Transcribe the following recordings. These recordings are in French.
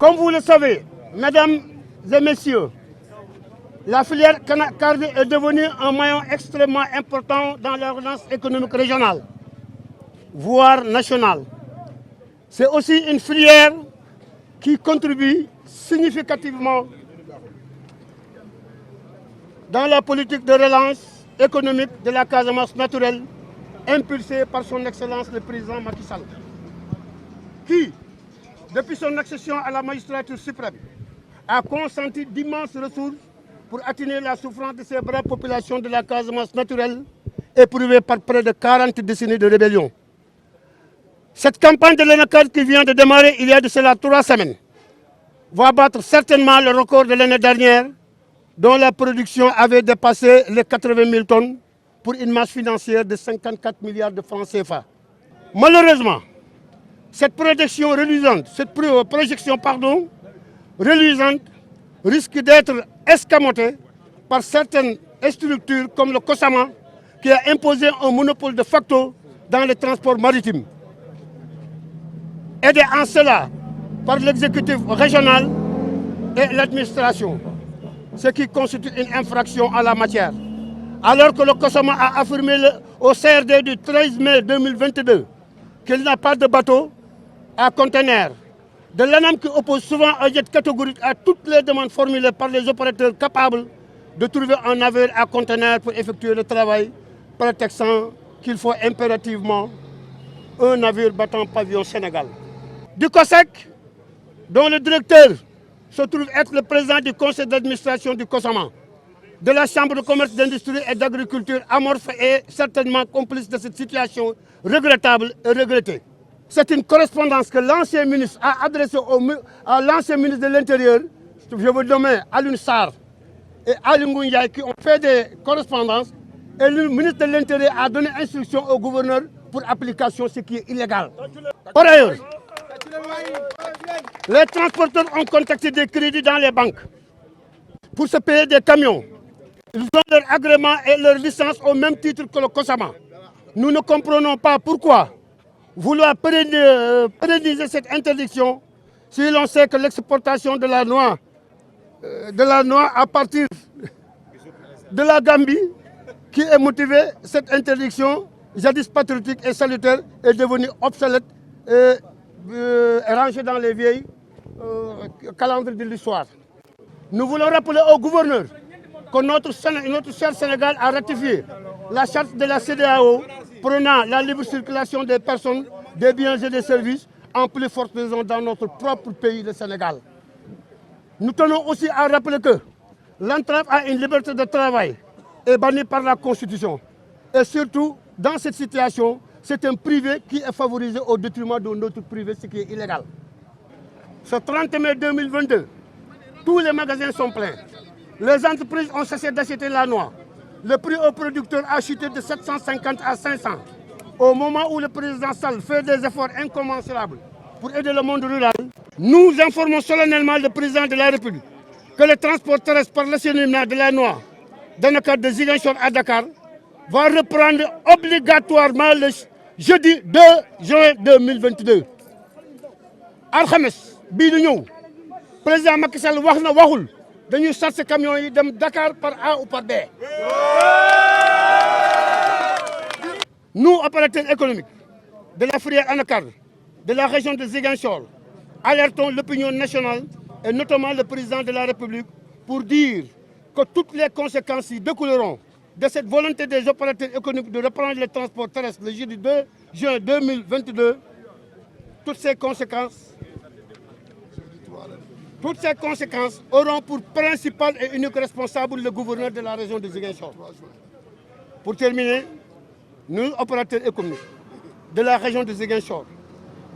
Comme vous le savez, mesdames et messieurs, la filière Cardi est devenue un maillon extrêmement important dans la relance économique régionale, voire nationale. C'est aussi une filière qui contribue significativement dans la politique de relance économique de la Casamance naturelle impulsée par son Excellence le président Macky Sall, qui, depuis son accession à la magistrature suprême, a consenti d'immenses ressources pour atténuer la souffrance de ces braves populations de la Casamance naturelle éprouvées par près de 40 décennies de rébellion. Cette campagne de l'ENACAD qui vient de démarrer il y a de cela 3 semaines va battre certainement le record de l'année dernière, dont la production avait dépassé les 80 000 tonnes pour une masse financière de 54 milliards de francs CFA. Malheureusement, cette projection reluisante risque d'être escamotée par certaines structures comme le COSAMA, qui a imposé un monopole de facto dans les transports maritimes. Aidé en cela par l'exécutif régional et l'administration, ce qui constitue une infraction en la matière. Alors que le COSAMA a affirmé au CRD du 13 mai 2022 qu'il n'a pas de bateau à conteneurs, de l'ANAM qui oppose souvent un jet catégorique à toutes les demandes formulées par les opérateurs capables de trouver un navire à conteneurs pour effectuer le travail, prétextant qu'il faut impérativement un navire battant pavillon Sénégal. Du COSEC, dont le directeur se trouve être le président du conseil d'administration du COSAMA, de la Chambre de commerce, d'industrie et d'agriculture amorphe est certainement complice de cette situation regrettable et regrettée. C'est une correspondance que l'ancien ministre a adressée à l'ancien ministre de l'Intérieur, je veux nommer Alioune Sarr et Ali Ngouille Ndiaye, qui ont fait des correspondances, et le ministre de l'Intérieur a donné instruction au gouverneur pour application, ce qui est illégal. Par ailleurs, les transporteurs ont contacté des crédits dans les banques pour se payer des camions. Ils ont leur agrément et leur licence au même titre que le COSAMA. Nous ne comprenons pas pourquoi vouloir pérenniser cette interdiction si l'on sait que l'exportation de la noix à partir de la Gambie, qui est motivée, cette interdiction jadis patriotique et salutaire, est devenue obsolète et rangée dans les vieilles calendriers de l'histoire. Nous voulons rappeler au gouverneur que notre cher Sénégal a ratifié la charte de la CEDEAO prenant la libre circulation des personnes, des biens et des services en plus forte raison dans notre propre pays, le Sénégal. Nous tenons aussi à rappeler que l'entrave à une liberté de travail est bannie par la Constitution. Et surtout, dans cette situation, c'est un privé qui est favorisé au détriment de notre privé, ce qui est illégal. Ce 30 mai 2022, tous les magasins sont pleins. Les entreprises ont cessé d'acheter la noix. Le prix aux producteurs a chuté de 750 à 500. Au moment où le président Sall fait des efforts incommensurables pour aider le monde rural, nous informons solennellement le président de la République que le transport terrestre par l'acheminement de la noix dans le cadre de Ziguinchor à Dakar va reprendre obligatoirement le jeudi 2 juin 2022. Alxames bii di ñëw président Macky Sall wax na waxul dañuy charger camions yi dem Dakar par A ou par B. Nous, opérateurs économiques de la filière anacarde de la région de Ziguinchor, alertons l'opinion nationale et notamment le président de la République pour dire que toutes les conséquences y découleront de cette volonté des opérateurs économiques de reprendre les transports terrestres le jeudi 2 juin 2022. Toutes ces conséquences auront pour principal et unique responsable le gouverneur de la région de Ziguinchor. Pour terminer, nous, opérateurs économiques de la région de Ziguinchor,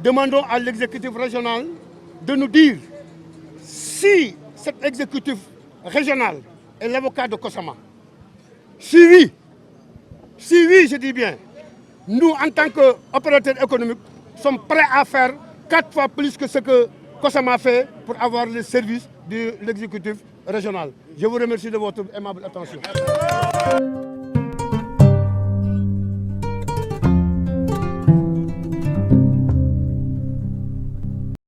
demandons à l'exécutif régional de nous dire si cet exécutif régional est l'avocat de COSAMA. Si oui, je dis bien, nous, en tant qu'opérateurs économiques, sommes prêts à faire 4 fois plus que ce que COSAMA fait pour avoir le service de l'exécutif régional. Je vous remercie de votre aimable attention.